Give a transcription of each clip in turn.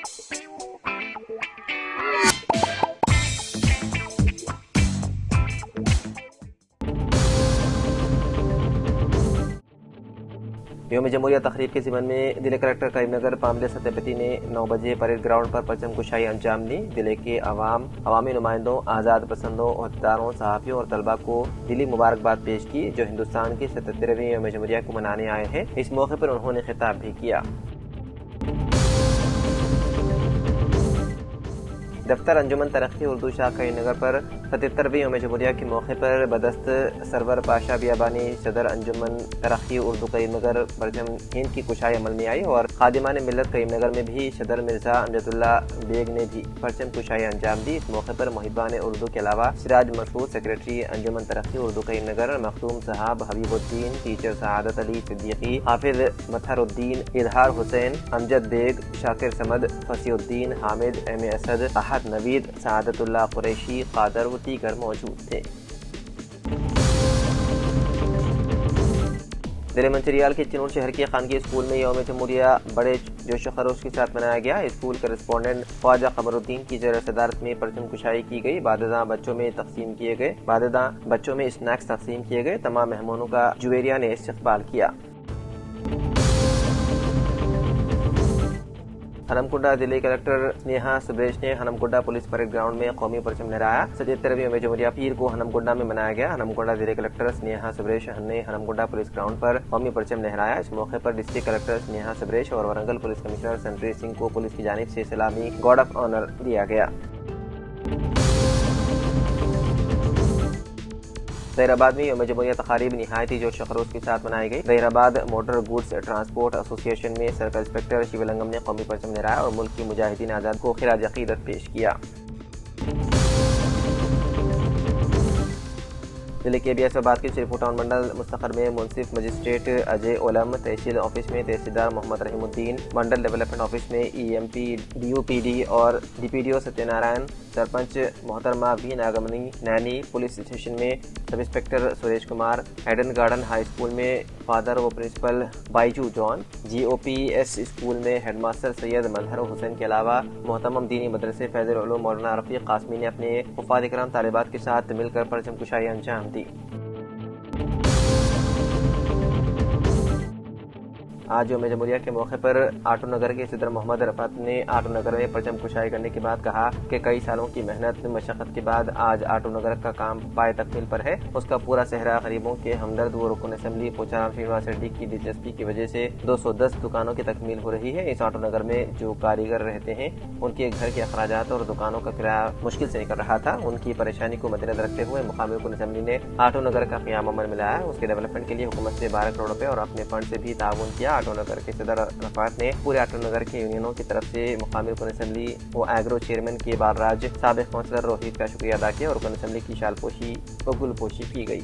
یوم جمہوریہ تقریب کے ضمن میں ضلع کلکٹر کریم نگر پامل ستیپتی نے 9 بجے پریڈ گراؤنڈ پر پرچم کشائی انجام دی۔ ضلع کے عوامی نمائندوں، آزاد پسندوں، عہدیداروں، صحافیوں اور طلباء کو دلی مبارکباد پیش کی جو ہندوستان کے 77ویں یوم جمہوریہ کو منانے آئے ہیں۔ اس موقع پر انہوں نے خطاب بھی کیا۔ دفتر انجمن ترقی اردو شاہ کریم نگر پر 77ویں یوم جمہوریہ کے موقع پر بدست سرور پاشا بیابانی صدر انجمن ترقی اردو کریم نگر پرچم ہند کی کشائی عمل میں آئی اور خادمان ملت کریم نگر میں بھی صدر مرزا امجد اللہ بیگ نے بھی پرچم کشائی انجام دی۔ اس موقع پر محبان اردو کے علاوہ سراج مسعود سیکریٹری انجمن ترقی اردو کریم نگر، مخدوم صاحب حبیب الدین، ٹیچر سعادت علی صدیقی، حافظ مطہر الدین، اظہار حسین، امجد بیگ، شاکر سمد، فصیح الدین، حامد ایم اسد، احد نوید، سعادت اللہ قریشی، قادر و دیگر موجود تھے۔ ضلع منچریال کے چنور شہر کے خانگی اسکول میں یوم جمہوریہ بڑے جوش و خروش کے ساتھ منایا گیا۔ اسکول کرسپونڈنٹ خواجہ قمر الدین کی زیر صدارت میں پرچم کشائی کی گئی۔ بعد ازاں بچوں میں اسنیکس تقسیم کیے گئے۔ تمام مہمانوں کا جویریہ نے استقبال کیا۔ ہنمکنڈا ضلع کلکٹر سنیہا سبریش نے ہنمکنڈا پولیس پریڈ گراؤنڈ میں قومی پرچم لہرایا۔ 77ویں یوم جمہوریہ پیر کو ہنمکنڈا میں منایا گیا۔ ہنمکنڈا ضلع کلکٹر سنیہا سبریش نے ہنمکنڈا پولیس گراؤنڈ پر قومی پرچم لہرایا۔ اس موقع پر ڈسٹرکٹ کلکٹر سنیہا سبریش اور ورنگل پولیس کمشنر سنٹری سنگھ کو پولیس کی جانب سے سلامی گارڈ آف آنر دیا گیا۔ ظہیر آباد میں یوم جمہوریہ تقاریب نہایت جوش و خروش کے ساتھ منائی گئی۔ ظہیر آباد موٹر گوڈز ٹرانسپورٹ ایسوسی ایشن میں سرکل انسپکٹر شیولنگم نے قومی پرچم لہرایا اور ملک کی مجاہدین آزاد کو خراج عقیدت پیش کیا۔ ضلع کے بی ایس آباد کے شریف ٹاؤن منڈل مستقر میں منصف مجسٹریٹ اجے اولم، تحصیل آفس میں تحصیلدار محمد رحیم الدین، منڈل ڈیولپمنٹ آفس میں E M P, D U P D اور D P D O Satya Narayan, sarpanch محترمہ V Nagamani Neni, police station میں sub inspector Suresh Kumar, Eden Garden high school میں فادر و principal Baiju John, G O P S school میں head master Syed Mazhar Hussain کے علاوہ محترم دینی مدرسے فیض العلوم مولانا رفیق قاسمی نے اپنے حفاظ کرام طالبات کے ساتھ مل کر پرچم کشائی انجام دی۔ آج یوم جمہوریہ کے موقع پر آٹو نگر کے صدر محمد رفعت نے آٹو نگر میں پرچم کشائی کرنے کے بعد کہا کہ کئی سالوں کی محنت مشقت کے بعد آج آٹو نگر کا کام پائے تکمیل پر ہے۔ اس کا پورا صحرا غریبوں کے ہمدرد و رکن اسمبلی پوچارام شرینواس ریڈی کی دلچسپی کی وجہ سے 210 دکانوں کی تکمیل ہو رہی ہے۔ اس آٹو نگر میں جو کاریگر رہتے ہیں ان کے گھر کے اخراجات اور دکانوں کا کرایہ مشکل سے نکل رہا تھا۔ ان کی پریشانی کو مد نظر رکھتے ہوئے مقامی رکن اسمبلی نے آٹو نگر کا قیام عمل میں لایا۔ اس کے ڈیولپمنٹ کے لیے حکومت سے 12 کروڑ روپے اور اپنے فنڈ سے بھی تعاون کیا۔ آٹو نگر کے صدر رفعت نے پورے آٹو نگر کے یونینوں کی طرف سے مقامی رکن اسمبلی و ایگرو چیئرمین کے بالراج، سابق کونسلر روہت کا شکریہ ادا کیا اور رکن اسمبلی کی شال پوشی و گل پوشی کی گئی۔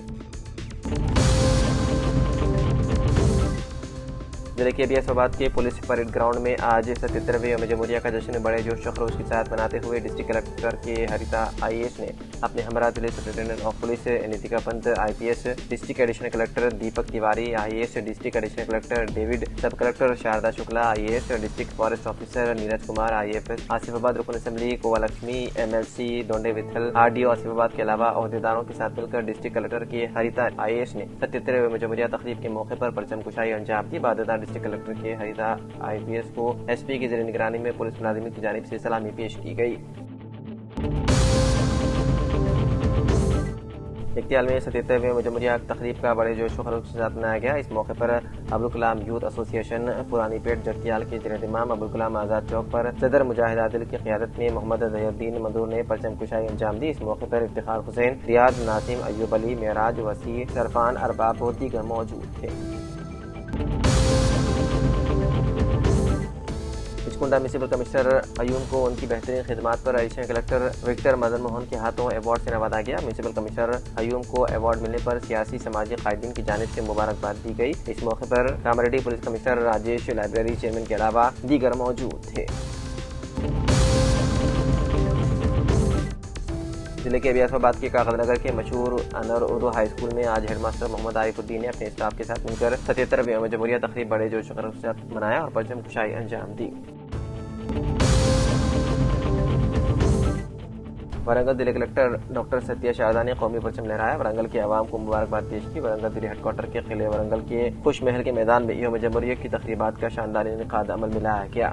ضلع کے بی ایس آباد کے پولیس پریڈ گراؤنڈ میں آج 77ویں یوم جمہوریہ کا جشن بڑے جوش و خروش کے ساتھ مناتے ہوئے ڈسٹرکٹ کلکٹر کے ہریتا آئی اے ایس نے اپنے ہمراہ ضلع superintendent of police Nitika Pant I P S, district additional collector Deepak Tiwari I A S, district additional collector David, sub collector Sharda Shukla I A S, district forest officer Neeraj Kumar I F S, Asifabad رکن اسمبلی Kova Lakshmi M L C Donde Vithal R D O Asifabad کے علاوہ عہدیداروں کے ساتھ مل کر district collector کے ہریتا آئی اے ایس نے 77ویں یوم جمہوریہ تقریب کے موقع پر پرچم کشائی انجام دی۔ بعد ازاں ڈسٹرکٹ کلکٹر کے ہریتا آئی پی ایس کو ایس پی کی زیر نگرانی میں پولیس ملازمین کی جانب سے سلامی پیش کی گئی۔ اکتیال میں 77ویں جمہوریہ تقریب کا بڑے جوش و خروش کے ساتھ منایا گیا۔ اس موقع پر ابوالکلام یوتھ ایسوسی ایشن پرانی پیٹ جگتیال کے زیر اہتمام ابوالکلام آزاد چوک پر صدر مجاہد عادل کی قیادت میں محمد ظہیر الدین مندور نے پرچم کشائی انجام دی۔ اس موقع پر افتخار حسین، ریاض، ناظم، ایوب علی، معراج، وسیع، سرفان، ارباب و دیگر موجود تھے۔ کنڈا میونسپل کمشنر ایوم کو ان کی بہترین خدمات پر additional collector Victor Madan Mohan کے ہاتھوں ایوارڈ سے نوازا گیا۔ میونسپل کمشنر ایوم کو ایوارڈ ملنے پر سیاسی سماجی قائدین کی جانب سے مبارکباد دی گئی۔ اس موقع پر Kamareddy police commissioner Rajesh, library chairman کے علاوہ دیگر موجود تھے۔ ضلع کے بیاس آباد کے کاغذ نگر کے مشہور انور اردو ہائی اسکول میں آج ہیڈ ماسٹر محمد عارف الدین نے اپنے اسٹاف کے ساتھ مل کر 77ویں یوم جمہوریہ تقریب بڑے جوش و خروش کے ساتھ منایا اور پرچم کشائی انجام دی۔ ورنگل ضلع کلکٹر ڈاکٹر ستیہ شاردا نے قومی پرچم لہرایا، ورنگل کے عوام کو مبارکباد پیش کی۔ ورنگل ضلع ہیڈ کوارٹر کے قلعے ورنگل کے خوش محل کے میدان میں یوم جمہوریہ کی تقریبات کا شاندار انعقاد عمل میں لایا گیا۔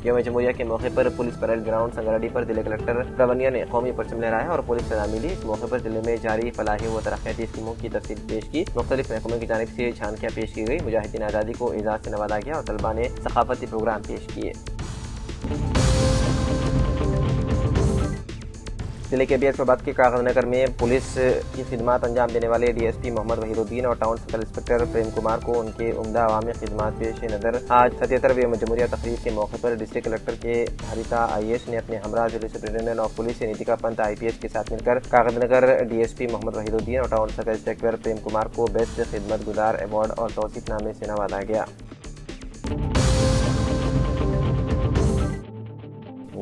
یوم جمہوریہ کے موقع پر پولیس پریڈ گراؤنڈ سنگریڈی پر ضلع کلکٹر پرونیہ نے قومی پرچم لہرایا اور پولیس سلامی لی۔ اس موقع پر ضلع میں جاری فلاحی و ترقیاتی اسکیموں کی تفصیل پیش کی، مختلف محکموں کی جانب سے جھانکیاں پیش کی گئی، مجاہدین آزادی کو اعزاز سے نوازا گیا اور طلباء نے ثقافتی پروگرام پیش کیے۔ ضلع کے بیرفباد کے کاغذ نگر میں پولیس کی خدمات انجام دینے والے D S P Mohammed Waheed Uddin اور town circle inspector Prem Kumar کو ان کے عمدہ عوامی خدمات پیش نظر آج 77ویں یوم جمہوریہ تقریب کے موقع پر ڈسٹرکٹ کلکٹر کے ہریتا آئی ایس نے اپنے ہمراہ ضلع superintendent of police Nitika Pant I P S کے ساتھ مل کر Kagaznagar D S P Mohammed Waheed Uddin اور town circle inspector Prem Kumar کو بیسٹ خدمت گزار ایوارڈ اور توصیف نامے سے نوازا گیا۔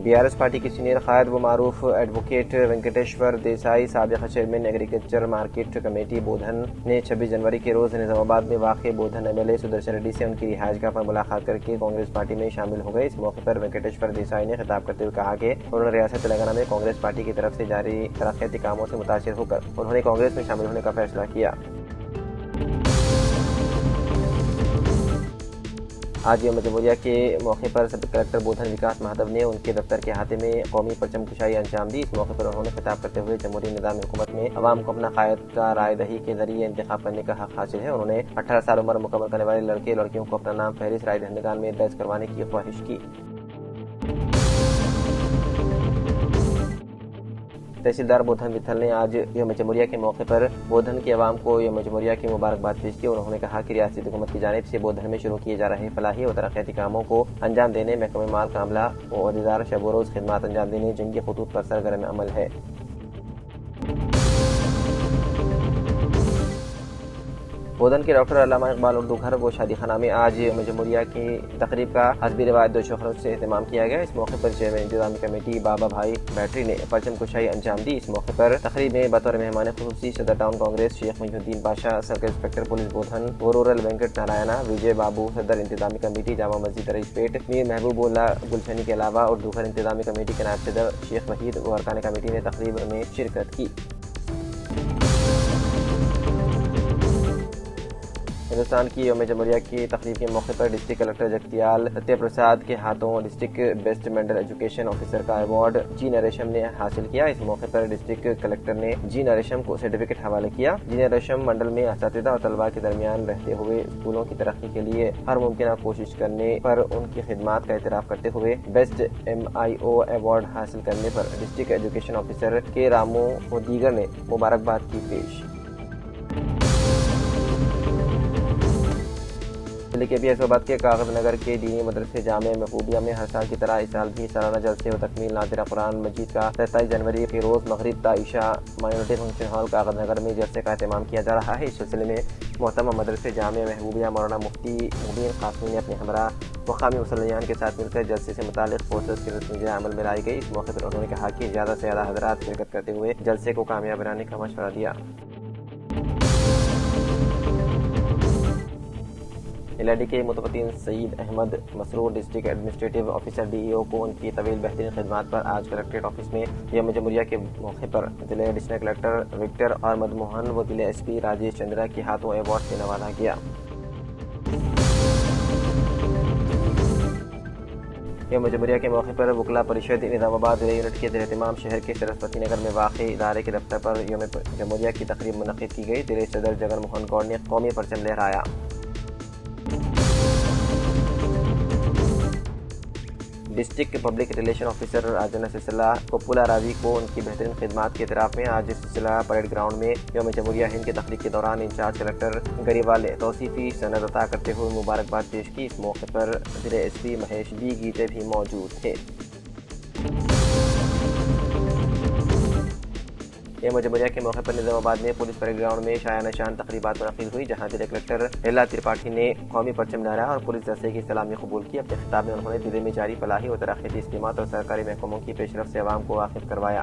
بی آر ایس پارٹی کے سینئر قائد و معروف ایڈوکیٹ وینکٹیشور دیسائی، سابق chairman agriculture market committee Bodhan نے 26 جنوری کے روز نظام آباد میں واقع Bodhan M L A Sudarshan Reddy سے ان کی رہائش گاہ پر ملاقات کر کے کانگریس پارٹی میں شامل ہو گئے۔ اس موقع پر وینکٹیشور دیسائی نے خطاب کرتے ہوئے کہا کہ انہوں نے ریاست تلنگانہ میں کانگریس پارٹی کی طرف سے جاری ترقیاتی کاموں سے متاثر ہو کر انہوں نے کانگریس میں شامل ہونے کا فیصلہ کیا۔ آج یوم جمہوریہ کے موقع پر سب کلکٹر بودھن وکاس مہادو نے ان کے دفتر کے احاطے میں قومی پرچم کشائی انجام دی۔ اس موقع پر انہوں نے خطاب کرتے ہوئے جمہوری نظام حکومت میں عوام کو اپنا قائد کا رائے دہی کے ذریعے انتخاب کرنے کا حق حاصل ہے۔ انہوں نے 18 سال عمر مکمل کرنے والے لڑکے لڑکیوں کو اپنا نام فہرست رائے دہندگان میں درج کروانے کی خواہش کی۔ تحصیلدار بودھن وٹھل نے آج یوم جمہوریہ کے موقع پر بودھن کے عوام کو یوم جمہوریہ کی مبارکباد پیش کی۔ انہوں نے کہا کہ ریاستی حکومت کی جانب سے بودھن میں شروع کیے جا رہے فلاحی و ترقیاتی کاموں کو انجام دینے، محکمہ مال کا عملہ و عہدیدار شب و روز خدمات انجام دینے جنگی خطوط پر سرگرم عمل ہے۔ بودھن کے ڈاکٹر علامہ اقبال اردو گھر و شادی خانہ میں آج یوم جمہوریہ کی تقریب کا حسب روایت 2 شخص سے اہتمام کیا گیا۔ اس موقع پر چیئرمین انتظامی کمیٹی بابا بھائی بیٹری نے پرچم کشائی انجام دی۔ اس موقع پر تقریب میں بطور مہمان خصوصی صدر ٹاؤن کانگریس شیخ محی الدین پاشا، سرکل انسپکٹر پولیس بودھن و رورل وینکٹ نارائنا، وجے بابو، صدر انتظامی کمیٹی جامع مسجد رئیس پیٹ میر محبوب اللہ گلشنی کے علاوہ اردو گھر انتظامی کمیٹی کے نائب صدر شیخ وحید و ارکان کمیٹی نے تقریب میں شرکت کی۔ ہندوستان کی یوم جمہوریہ کی تقریب کے موقع پر ڈسٹرکٹ کلکٹر جگتیال ستیہ پرساد کے ہاتھوں district best Mendel education officer کا ایوارڈ جی نریشم نے حاصل کیا۔ اس موقع پر ڈسٹرکٹ کلکٹر نے جی نریشم کو سرٹیفکیٹ حوالے کیا۔ جی نریشم منڈل میں اساتذہ اور طلباء کے درمیان رہتے ہوئے اسکولوں کی ترقی کے لیے ہر ممکنہ کوشش کرنے پر ان کی خدمات کا اعتراف کرتے ہوئے بیسٹ MIO ایوارڈ حاصل کرنے پر ڈسٹرکٹ ایجوکیشن آفیسر کے رامو و دیگر نے مبارکباد کی پیش۔ ضلع کے بیرفباد کے کاغذ نگر کے دینی مدرسے جامع محبوبیہ میں ہر سال کی طرح اس سال بھی سالانہ جلسے و تکمیل ناظرہ قرآن مجید کا 27 جنوری کے روز مغرب تا عشاء مائنورٹی فنکشن ہال کاغذ نگر میں جلسے کا اہتمام کیا جا رہا ہے۔ اس سلسلے میں محترمہ مدرسے جامع محبوبیہ مولانا مفتی مبین قاسمی نے اپنے ہمراہ مقامی مسلمان کے ساتھ مل کر جلسے سے متعلق پروسیس کی رسم عمل میں لائی گئی۔ اس موقع پر انہوں نے کہا کہ زیادہ سے زیادہ حضرات شرکت کرتے ہوئے جلسے کو کامیاب بنانے کا مشورہ دیا۔ LID کے متوطن سعید احمد مسرور ڈسٹرکٹ ایڈمنسٹریٹو آفیسر DEO کو ان کی طویل بہترین خدمات پر آج کلکٹریٹ آفس میں یوم جمہوریہ کے موقع پر ضلع ایڈیشنل کلکٹر وکٹر اور مدموہن و ضلع SP راجیش چندرا کے ہاتھوں ایوارڈ سے نوازا گیا۔ یوم جمہوریہ کے موقع پر وکلا پریشد نظام آباد ضلع یونٹ کے زیر اہتمام شہر کے سرسوتی نگر میں واقع ادارے کے دفتر پر یوم جمہوریہ کی تقریب منعقد کی گئی۔ ضلع صدر جگن موہن گوڑ نے قومی پرچم لہرایا۔ District public relation officer Rajan سلسلہ کوپولا راوی کو ان کی بہترین خدمات کے اعتراف میں آج سلسلہ پریڈ گراؤنڈ میں یوم جمہوریہ ہند کی تقریب کے دوران انچارج کلکٹر گریوال نے توصیفی سند عطا کرتے ہوئے مبارکباد پیش کی۔ اس موقع پر ضلع SP مہیش B گیتے بھی موجود تھے۔ یوم جمہوریہ کے موقع پر نظام آباد میں پولیس پریڈ گراؤنڈ میں شایان شان تقریبات منعقد ہوئی، جہاں ضلع کلکٹر لیلا ترپاٹھی نے قومی پرچم لہرایا اور پولیس دستے کی سلامی قبول کی۔ اپنے خطاب میں انہوں نے ضلع میں جاری فلاحی و ترقیاتی اسکیمات اور سرکاری محکموں کی پیش رفت سے عوام کو واقف کروایا۔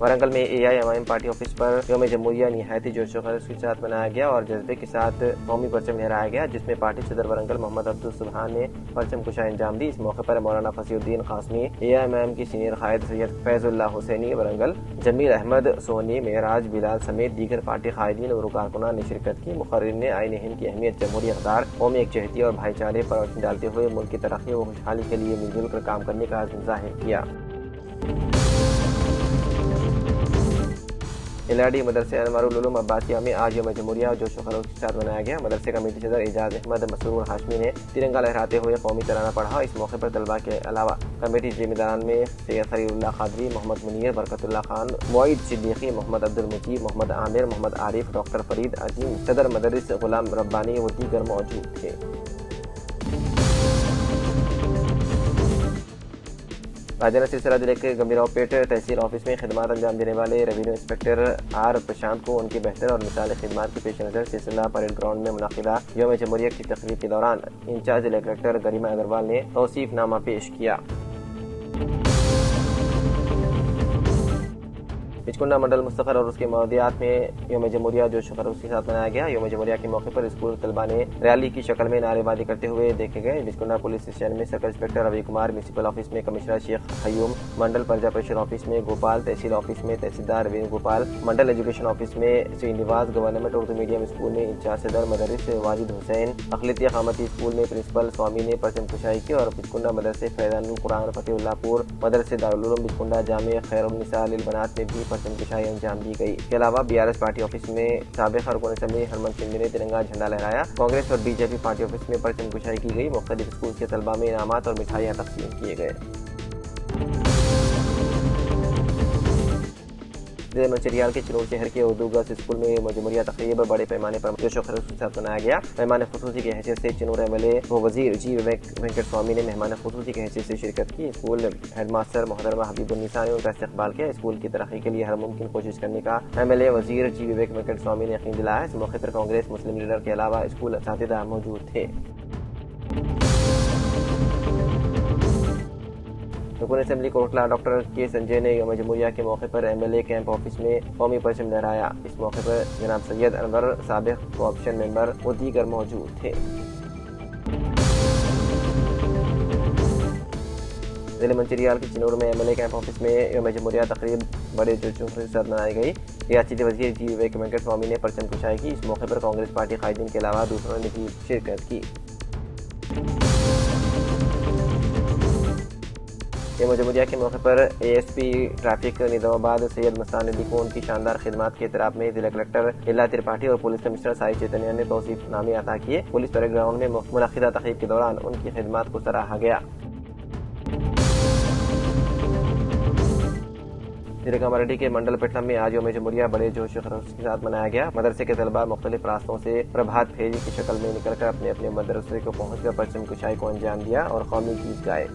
ورنگل میں AIMIM پارٹی آفس پر یوم جمہوریہ نہایت جوش و خروش کے ساتھ منایا گیا اور جذبے کے ساتھ قومی پرچم لہرایا گیا، جس میں پارٹی صدر ورنگل محمد عبدالسبحان نے پرچم کشائی انجام دی۔ اس موقع پر مولانا فصیح الدین قاسمی، AIMIM کی سینئر قائد سید فیض اللہ حسینی ورنگل، جمیل احمد سونی، معراج بلال سمیت دیگر پارٹی قائدین اور کارکنان نے شرکت کی۔ مقررین نے آئین ہند کی اہمیت، جمہوری اقدار، قومی یکجہتی اور بھائی چارے پر روشنی ڈالتے ہوئے ملک کی ترقی و خوشحالی کے لیے مل جل کر کام کرنے کا عزم ظاہر کیا۔ LRD مدرسہ انوار العلوم عباسیہ میں آج یوم جمہوریہ جوش و خروش کے ساتھ منایا گیا۔ مدرسے کمیٹی صدر اعجاز احمد مسرور ہاشمی نے ترنگا لہراتے ہوئے قومی ترانہ پڑھا۔ اس موقع پر طلباء کے علاوہ کمیٹی ذمہ داران میں سید خلیل اللہ قادری، محمد منیر، برکت اللہ خان، معید صدیقی، محمد عبدالمجید، محمد عامر، محمد عارف، ڈاکٹر فرید عظیم، صدر مدرس غلام ربانی و دیگر موجود تھے۔ راجانہ سلسلہ ضلع کے گمبھیراؤ پیٹ تحصیل آفس میں خدمات انجام دینے والے ریونیو انسپکٹر آر پرشانت کو ان کی بہتر اور مثالی خدمات کے پیش نظر سلسلہ پریڈ گراؤنڈ میں منعقدہ یوم جمہوریہ کی تقریب کے دوران انچارج ضلع کلکٹر گریما اگروال نے توصیف نامہ پیش کیا۔ بچکنڈا منڈل مستقر اور اس کے مودیات میں یوم جمہوریہ جوش و خروش کے ساتھ منایا گیا۔ یوم جمہوریہ کے موقع پر اسکول طلباء نے ریلی کی شکل میں نعرے بازی کرتے ہوئے دیکھے گئے۔ بچکنڈا پولیس اسٹیشن میں سرکل انسپکٹر روی کمار، میونسپل آفس میں کمشنر شیخ قیوم، منڈل پرجا پریشد آفس میں گوپال، تحصیل آفس میں تحصیلدار وینو گوپال، منڈل ایجوکیشن آفس میں Srinivas, government Urdu medium school میں انچارج صدر مدرس واجد حسین، اقلیتی اقامتی اسکول میں پرنسپل سوامی نے پرچم کشائی کی اور بچکنڈا مدرسے فیضان القرآن فتح اللہ پور، مدرسے دارالعلوم بچکنڈا جامع خیر النساء للبنات میں بھی پرچم کشائی انجام دی گئی۔ اس کے علاوہ BRS پارٹی آفس میں سابق رکن اسمبلی ہرمن سنگھ نے ترنگا جھنڈا لہرایا۔ کانگریس اور BJP پارٹی آفس میں پرچم کشائی کی گئی۔ مختلف اسکول کے طلباء میں انعامات اور مٹھائیاں تقسیم کیے گئے۔ ضلع منچریال کے چنور شہر کے اردو گرلز اسکول میں یوم جمہوریہ تقریب بڑے پیمانے پر جوش و خروش کے ساتھ منایا گیا۔ مہمان خصوصی کی حیثیت سے چنور MLA و وزیر جی وینکٹ سوامی نے مہمان خصوصی کی حیثیت سے شرکت کی۔ اسکول ہیڈ ماسٹر محترمہ حبیب النساء نے ان کا استقبال کیا۔ اسکول کی ترقی کے لیے ہر ممکن کوشش کرنے کا MLA وزیر جی وینکٹ سوامی نے یقین دلایا۔ اس موقع پر کانگریس مسلم لیڈر کے علاوہ اسکول اساتذہ موجود تھے۔ رکن اسمبلی کوٹلہ ڈاکٹر کے سنجے نے یوم جمہوریہ کے موقع پر MLA کیمپ آفس میں قومی پرچم لہرایا۔ اس موقع پر جناب سید انور، سابق کوآپشن ممبر و دیگر موجود تھے۔ ضلع منچریال کے چنور میں MLA کیمپ آفس میں یوم جمہوریہ تقریب بڑے جوش و خروش کے ساتھ منائی گئی۔ ریاستی وزیر جی وینکٹ سوامی نے پرچم کشائی کی۔ اس موقع پر کانگریس پارٹی قائدین کے علاوہ دوسروں نے بھی شرکت کی۔ یوم جمہوریہ کے موقع پر ASP ٹریفک نظام آباد سید مستان علی کو ان کی شاندار خدمات کے اعتراف میں ضلع کلکٹر ایلا ترپاٹھی اور پولیس کمشنر سائی چیتنیا نے توصیف نامے عطا کیے۔ پولیس پریڈ گراؤنڈ میں منعقدہ تقریب کے دوران ان کی خدمات کو سراہا گیا۔ ضلع کاماریڈی کے منڈل پیٹھم میں آج یوم جمہوریہ بڑے جوش و خروش کے ساتھ منایا گیا۔ مدرسے کے طلباء مختلف راستوں سے پربھات پھیری کی شکل میں نکل کر اپنے اپنے مدرسے کو پہنچ کر پرچم کشائی کو انجام دیا اور قومی گیت گائے۔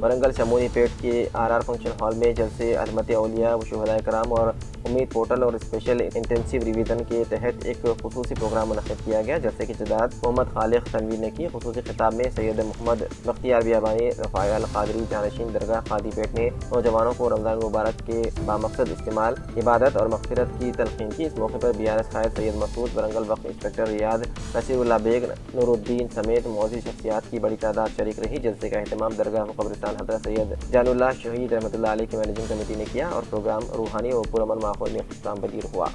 ورنگل شمونی پیٹ کے RR فنکشن ہال میں جلسے عظمت اولیاء و شہداء کرام اور امید پورٹل اور اسپیشل انٹینسیو ریویژن کے تحت ایک خصوصی پروگرام منعقد کیا گیا۔ جلسے کی صدارت محمد خالق تنویر نے کی۔ خصوصی خطاب میں سید محمد بختیار بیابانی رفاعی القادری جانشین درگاہ قادی پیٹ نے نوجوانوں کو رمضان مبارک کے بامقصد استعمال، عبادت اور مغفرت کی تلقین کی۔ اس موقع پر BRS قائد سید مسعود، ورنگل وقف انسپکٹر ریاض، نصیر اللہ بیگ، نور الدین سمیت معزز شخصیات کی بڑی تعداد شریک رہی۔ جلسے کا اہتمام درگاہ و قبرستان حضرت سید جان اللہ شہید رحمۃ اللہ علیہ کی مینیجنگ کمیٹی نے کیا اور پروگرام روحانی و پرامن ماحول میں اختتام پذیر ہوا۔